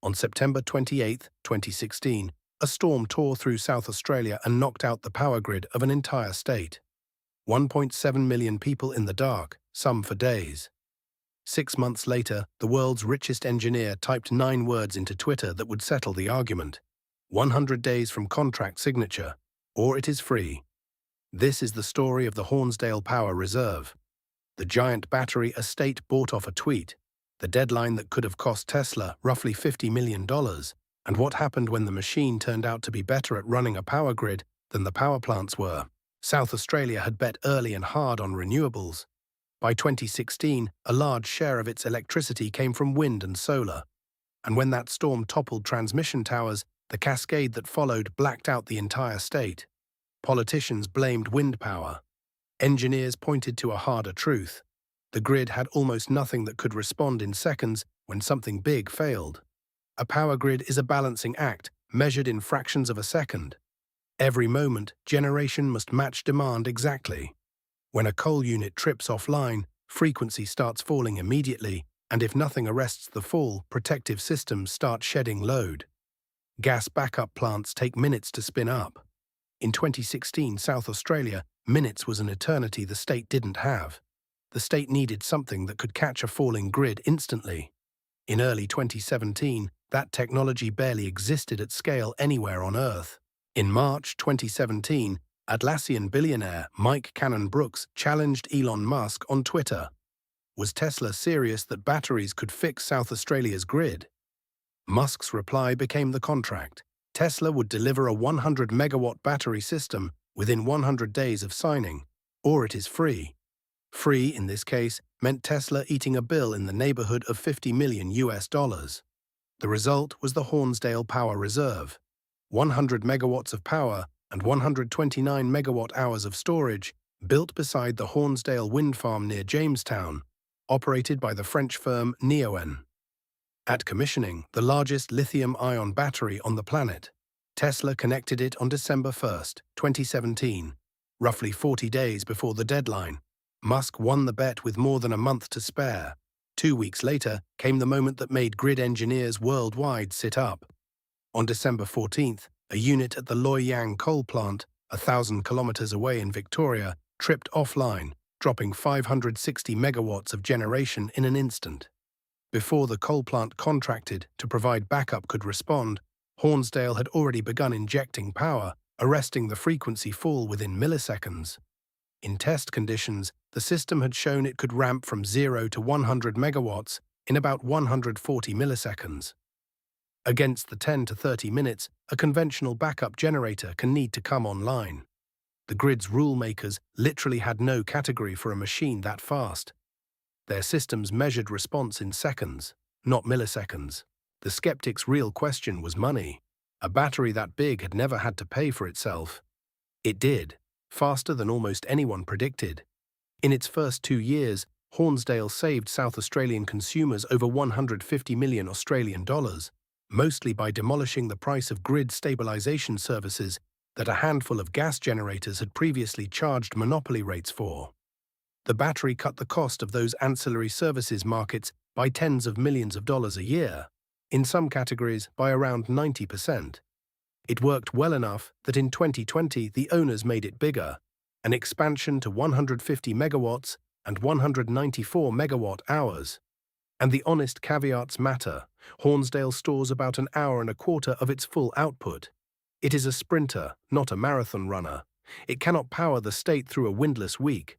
On September 28, 2016, a storm tore through South Australia and knocked out the power grid of an entire state. 1.7 million people in the dark, some for days. 6 months later, the world's richest engineer typed 9 words into Twitter that would settle the argument. 100 days from contract signature, or it is free. This is the story of the Hornsdale Power Reserve. The giant battery estate bought off a tweet, the deadline that could have cost Tesla roughly $50 million, and what happened when the machine turned out to be better at running a power grid than the power plants were. South Australia had bet early and hard on renewables. By 2016, a large share of its electricity came from wind and solar. And when that storm toppled transmission towers, the cascade that followed blacked out the entire state. Politicians blamed wind power. Engineers pointed to a harder truth. The grid had almost nothing that could respond in seconds when something big failed. A power grid is a balancing act, measured in fractions of a second. Every moment, generation must match demand exactly. When a coal unit trips offline, frequency starts falling immediately, and if nothing arrests the fall, protective systems start shedding load. Gas backup plants take minutes to spin up. In 2016, South Australia, minutes was an eternity the state didn't have. The state needed something that could catch a falling grid instantly. In early 2017, that technology barely existed at scale anywhere on Earth. In March 2017, Atlassian billionaire Mike Cannon-Brookes challenged Elon Musk on Twitter. Was Tesla serious that batteries could fix South Australia's grid? Musk's reply became the contract. Tesla would deliver a 100-megawatt battery system within 100 days of signing, or it is free. Free, in this case, meant Tesla eating a bill in the neighborhood of $50 million. The result was the Hornsdale Power Reserve. 100 megawatts of power and 129 megawatt-hours of storage, built beside the Hornsdale wind farm near Jamestown, operated by the French firm Neoen. At commissioning, the largest lithium-ion battery on the planet, Tesla connected it on December 1, 2017, roughly 40 days before the deadline. Musk won the bet with more than a month to spare. 2 weeks later came the moment that made grid engineers worldwide sit up. On December 14th, a unit at the Loy Yang coal plant, 1,000 kilometers away in Victoria, tripped offline, dropping 560 megawatts of generation in an instant. Before the coal plant contracted to provide backup could respond, Hornsdale had already begun injecting power, arresting the frequency fall within milliseconds. In test conditions, the system had shown it could ramp from 0 to 100 megawatts in about 140 milliseconds. Against the 10 to 30 minutes, a conventional backup generator can need to come online. The grid's rule makers literally had no category for a machine that fast. Their systems measured response in seconds, not milliseconds. The skeptics' real question was money. A battery that big had never had to pay for itself. It did, faster than almost anyone predicted. In its first 2 years, Hornsdale saved South Australian consumers over $150 million Australian dollars, mostly by demolishing the price of grid stabilization services that a handful of gas generators had previously charged monopoly rates for. The battery cut the cost of those ancillary services markets by tens of millions of dollars a year, in some categories by around 90%. It worked well enough that in 2020 the owners made it bigger, an expansion to 150 megawatts and 194 megawatt-hours. And the honest caveats matter. Hornsdale stores about an hour and a quarter of its full output. It is a sprinter, not a marathon runner. It cannot power the state through a windless week.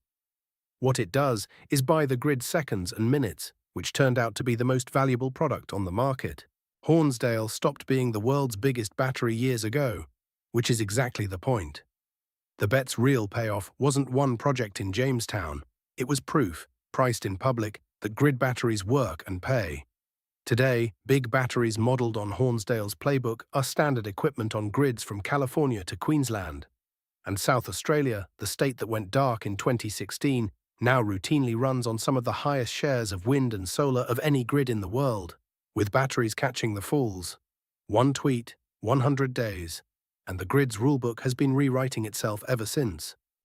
What it does is buy the grid seconds and minutes, which turned out to be the most valuable product on the market. Hornsdale stopped being the world's biggest battery years ago, which is exactly the point. The bet's real payoff wasn't one project in Jamestown. It was proof, priced in public, that grid batteries work and pay. Today, big batteries modeled on Hornsdale's playbook are standard equipment on grids from California to Queensland. And South Australia, the state that went dark in 2016, now routinely runs on some of the highest shares of wind and solar of any grid in the world, with batteries catching the falls. One tweet, 100 days, and the grid's rulebook has been rewriting itself ever since.